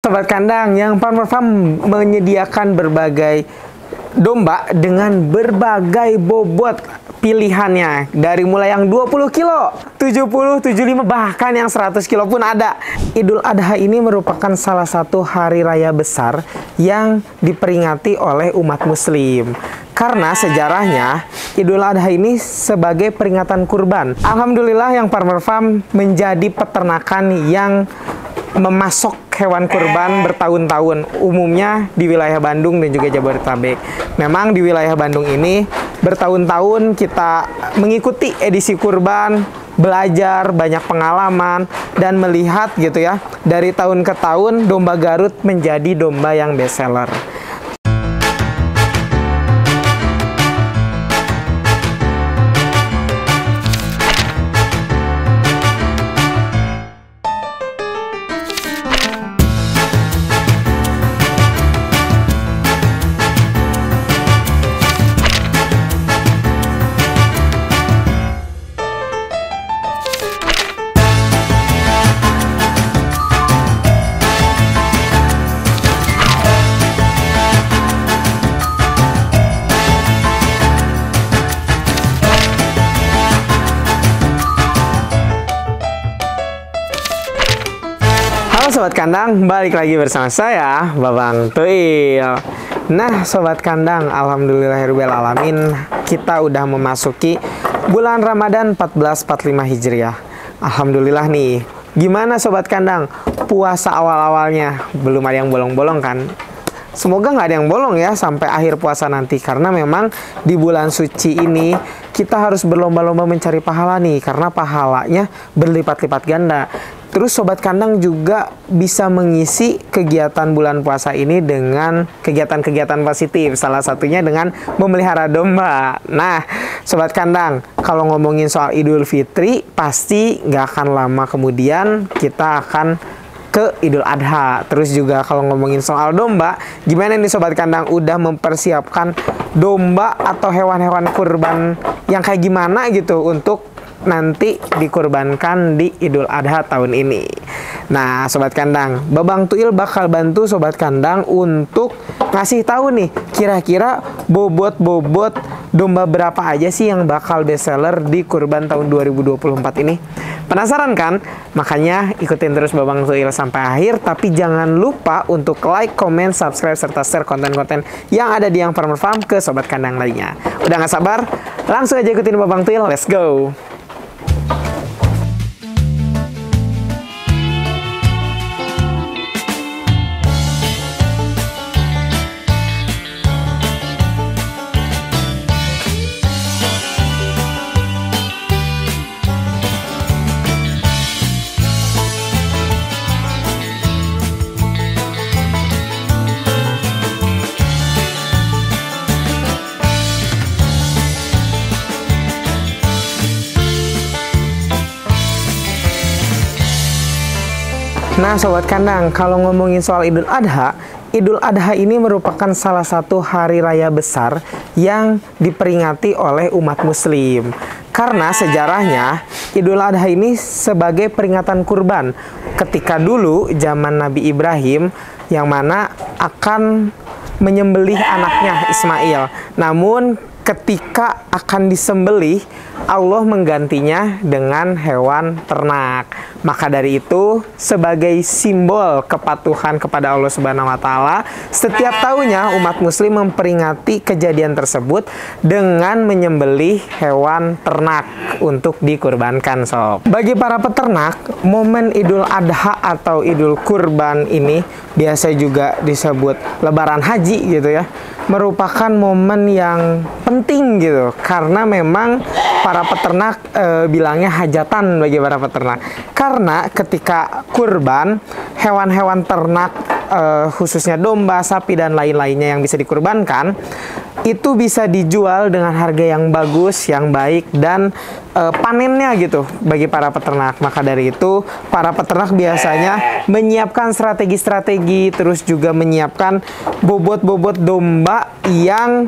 Sobat Kandang, yang Farmer Farm menyediakan berbagai domba dengan berbagai bobot pilihannya, dari mulai yang 20 kilo, 70, 75, bahkan yang 100 kilo pun ada. Idul Adha ini merupakan salah satu hari raya besar yang diperingati oleh umat muslim. Karena sejarahnya, Idul Adha ini sebagai peringatan kurban. Alhamdulillah yang Farmer Farm menjadi peternakan yang memasok hewan kurban bertahun-tahun, umumnya di wilayah Bandung dan juga Jabodetabek. Memang di wilayah Bandung ini bertahun-tahun kita mengikuti edisi kurban, belajar banyak pengalaman dan melihat gitu ya, dari tahun ke tahun domba Garut menjadi domba yang best seller. Sobat Kandang, balik lagi bersama saya, Babang Tuil. Nah, Sobat Kandang, alhamdulillahirrahmanirrahim, kita udah memasuki bulan Ramadan 1445 Hijriah. Alhamdulillah nih. Gimana Sobat Kandang? Puasa awal-awalnya belum ada yang bolong-bolong kan? Semoga nggak ada yang bolong ya sampai akhir puasa nanti. Karena memang di bulan suci ini kita harus berlomba-lomba mencari pahala nih. Karena pahalanya berlipat-lipat ganda. Terus Sobat Kandang juga bisa mengisi kegiatan bulan puasa ini dengan kegiatan-kegiatan positif. Salah satunya dengan memelihara domba. Nah, Sobat Kandang, kalau ngomongin soal Idul Fitri, pasti nggak akan lama kemudian kita akan ke Idul Adha. Terus juga kalau ngomongin soal domba, gimana nih Sobat Kandang, udah mempersiapkan domba atau hewan-hewan kurban yang kayak gimana gitu untuk nanti dikurbankan di Idul Adha tahun ini. Nah, Sobat Kandang, Babang Tuil bakal bantu Sobat Kandang untuk ngasih tahu nih, kira-kira bobot-bobot domba berapa aja sih yang bakal best seller di kurban tahun 2024 ini. Penasaran kan? Makanya ikutin terus Babang Tuil sampai akhir. Tapi jangan lupa untuk like, comment, subscribe, serta share konten-konten yang ada di Yang Farmer Farm ke Sobat Kandang lainnya. Udah gak sabar? Langsung aja ikutin Babang Tuil, let's go! Nah, Sobat Kandang, kalau ngomongin soal Idul Adha ini merupakan salah satu hari raya besar yang diperingati oleh umat muslim. Karena sejarahnya, Idul Adha ini sebagai peringatan kurban. Ketika dulu zaman Nabi Ibrahim, yang mana akan menyembelih anaknya Ismail. Namun ketika akan disembelih, Allah menggantinya dengan hewan ternak. Maka dari itu, sebagai simbol kepatuhan kepada Allah Subhanahu wa Ta'ala, setiap tahunnya umat muslim memperingati kejadian tersebut dengan menyembelih hewan ternak untuk dikurbankan, sob. Bagi para peternak, momen Idul Adha atau Idul Kurban ini biasa juga disebut Lebaran Haji gitu ya, merupakan momen yang penting gitu, karena memang para peternak bilangnya hajatan bagi para peternak. Karena ketika kurban, hewan-hewan ternak khususnya domba, sapi, dan lain-lainnya yang bisa dikurbankan, itu bisa dijual dengan harga yang bagus, yang baik, dan panennya gitu bagi para peternak. Maka dari itu, para peternak biasanya menyiapkan strategi-strategi, terus juga menyiapkan bobot-bobot domba yang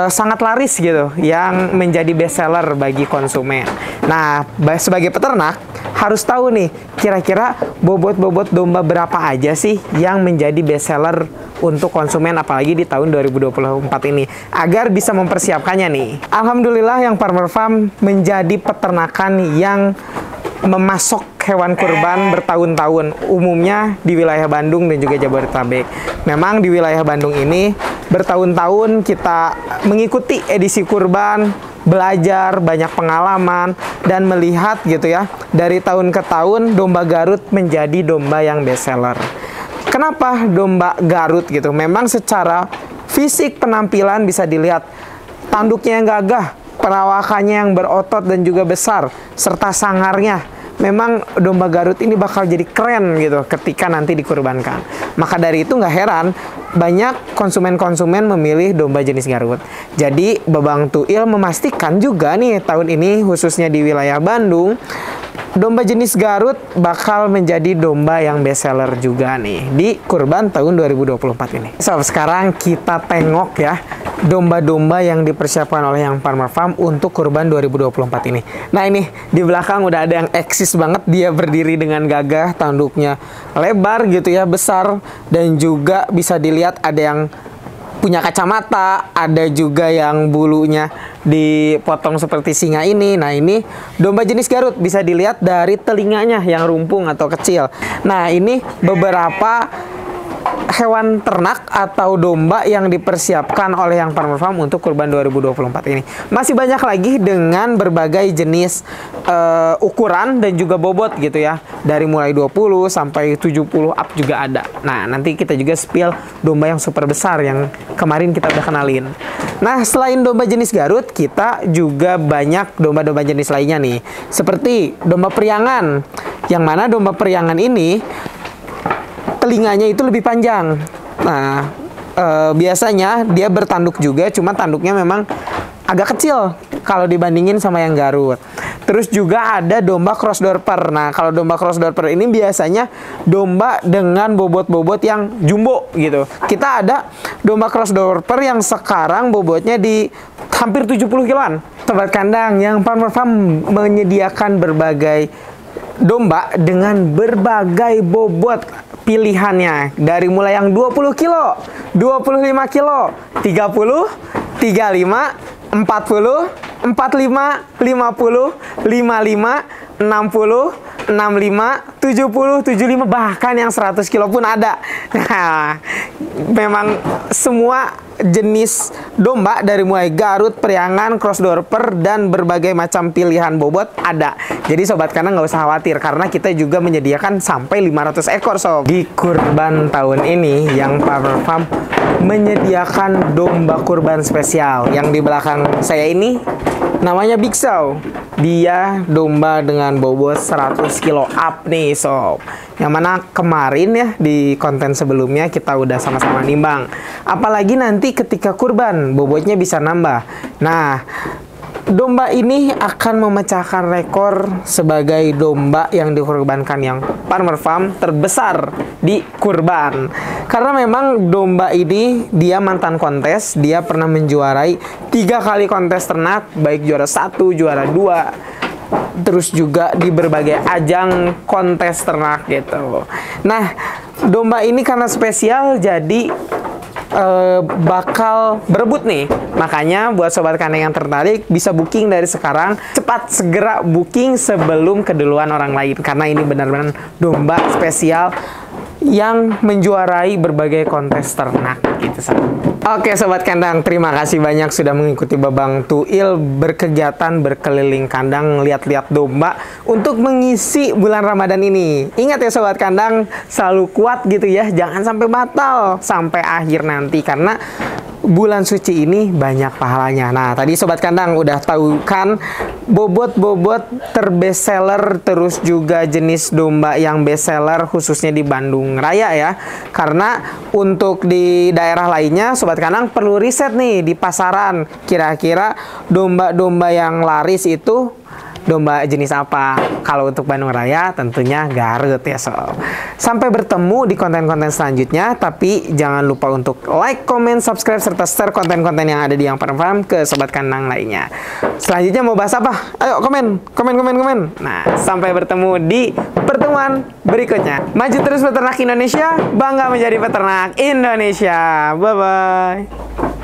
sangat laris gitu, yang menjadi best seller bagi konsumen. Nah, sebagai peternak, harus tahu nih, kira-kira bobot-bobot domba berapa aja sih yang menjadi best seller untuk konsumen, apalagi di tahun 2024 ini, agar bisa mempersiapkannya nih. Alhamdulillah yang Farmer Farm menjadi peternakan yang memasok hewan kurban bertahun-tahun, umumnya di wilayah Bandung dan juga Jabodetabek. Memang di wilayah Bandung ini bertahun-tahun kita mengikuti edisi kurban, belajar banyak pengalaman dan melihat gitu ya, dari tahun ke tahun domba Garut menjadi domba yang best seller. Kenapa domba Garut gitu? Memang secara fisik penampilan bisa dilihat tanduknya yang gagah, perawakannya yang berotot dan juga besar, serta sangarnya. Memang domba Garut ini bakal jadi keren gitu ketika nanti dikurbankan. Maka dari itu nggak heran banyak konsumen-konsumen memilih domba jenis Garut. Jadi Babang Tuil memastikan juga nih tahun ini khususnya di wilayah Bandung, domba jenis Garut bakal menjadi domba yang best seller juga nih di kurban tahun 2024 ini. So, sekarang kita tengok ya domba-domba yang dipersiapkan oleh yang Farmer Farm untuk kurban 2024 ini. Nah, ini di belakang udah ada yang eksis banget, dia berdiri dengan gagah, tanduknya lebar gitu ya, besar, dan juga bisa dilihat ada yang punya kacamata, ada juga yang bulunya dipotong seperti singa ini. Nah, ini domba jenis Garut, bisa dilihat dari telinganya yang rumpung atau kecil. Nah, ini beberapa hewan ternak atau domba yang dipersiapkan oleh yang Farmer Farm untuk kurban 2024 ini. Masih banyak lagi dengan berbagai jenis ukuran dan juga bobot gitu ya. Dari mulai 20 sampai 70 up juga ada. Nah, nanti kita juga spill domba yang super besar yang kemarin kita udah kenalin. Nah, selain domba jenis Garut, kita juga banyak domba-domba jenis lainnya nih. Seperti domba priangan. Yang mana domba priangan ini telinganya itu lebih panjang. Nah, biasanya dia bertanduk juga, cuma tanduknya memang agak kecil kalau dibandingin sama yang Garut. Terus juga ada domba cross dorper. Nah, kalau domba cross dorper ini biasanya domba dengan bobot-bobot yang jumbo gitu. Kita ada domba cross dorper yang sekarang bobotnya di hampir 70 kiloan. Sobat kandang, yang Farmer Farm menyediakan berbagai domba dengan berbagai bobot pilihannya, dari mulai yang 20 kilo, 25 kilo, 30, 35, 40, 45, 50, 55, 60, 65, 70, 75, bahkan yang 100 kilo pun ada. Nah, memang semua jenis domba dari mulai Garut, priangan, cross dorper, dan berbagai macam pilihan bobot ada. Jadi sobat kandang nggak usah khawatir karena kita juga menyediakan sampai 500 ekor sob. Di kurban tahun ini yang Farmer Farm menyediakan domba kurban spesial. Yang di belakang saya ini namanya Big Show. Dia domba dengan bobot 100 kilo up nih sob. Yang mana kemarin ya di konten sebelumnya kita udah sama-sama nimbang. Apalagi nanti ketika kurban bobotnya bisa nambah. Nah, domba ini akan memecahkan rekor sebagai domba yang dikurbankan yang Farmer Farm terbesar di kurban. Karena memang domba ini dia mantan kontes, dia pernah menjuarai 3 kali kontes ternak, baik juara 1, juara 2, terus juga di berbagai ajang kontes ternak gitu. Nah, domba ini karena spesial jadi bakal berebut nih. Makanya buat sobat kandang yang tertarik bisa booking dari sekarang. Cepat segera booking sebelum keduluan orang lain karena ini benar-benar domba spesial yang menjuarai berbagai kontes ternak gitu. Oke sobat kandang, terima kasih banyak sudah mengikuti Babang Tuil berkegiatan berkeliling kandang lihat-lihat domba untuk mengisi bulan Ramadan ini. Ingat ya sobat kandang, selalu kuat gitu ya, jangan sampai batal sampai akhir nanti karena bulan suci ini banyak pahalanya. Nah, tadi sobat kandang udah tahu kan bobot-bobot terbest seller, terus juga jenis domba yang best seller khususnya di Bandung Raya ya. Karena untuk di daerah lainnya sobat kandang perlu riset nih di pasaran. Kira-kira domba-domba yang laris itu domba jenis apa. Kalau untuk Bandung Raya tentunya Garut ya sob. Sampai bertemu di konten-konten selanjutnya, tapi jangan lupa untuk like, comment, subscribe, serta share konten-konten yang ada di Yang Farm ke sobat kandang lainnya. Selanjutnya mau bahas apa? Ayo komen. Nah, sampai bertemu di pertemuan berikutnya. Maju terus peternak Indonesia, bangga menjadi peternak Indonesia. Bye-bye.